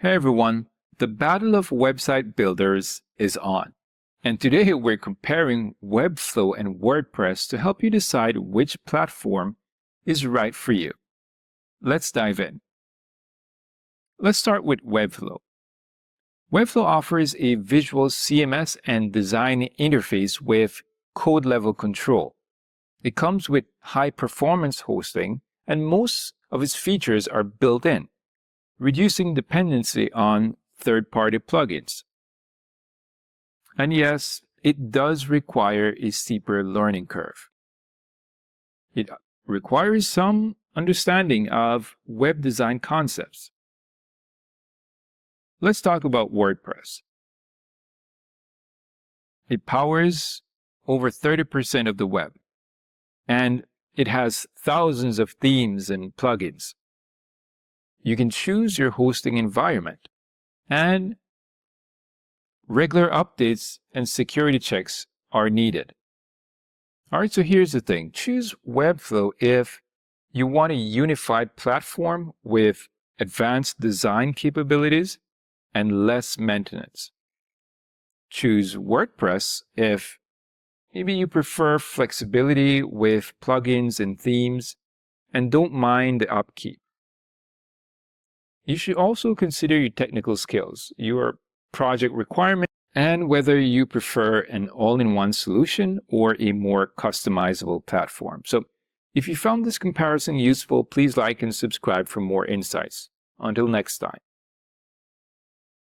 Hey everyone, the battle of website builders is on. And today we're comparing Webflow and WordPress to help you decide which platform is right for you. Let's dive in. Let's start with Webflow. Webflow offers a visual CMS and design interface with code-level control. It comes with high-performance hosting, and most of its features are built in, reducing dependency on third-party plugins. And yes, it does require a steeper learning curve. It requires some understanding of web design concepts. Let's talk about WordPress. It powers over 30% of the web, and it has thousands of themes and plugins. You can choose your hosting environment, and regular updates and security checks are needed. Alright, so here's the thing. Choose Webflow if you want a unified platform with advanced design capabilities and less maintenance. Choose WordPress if maybe you prefer flexibility with plugins and themes and don't mind the upkeep. You should also consider your technical skills, your project requirements, and whether you prefer an all-in-one solution or a more customizable platform. So if you found this comparison useful, please like and subscribe for more insights. Until next time.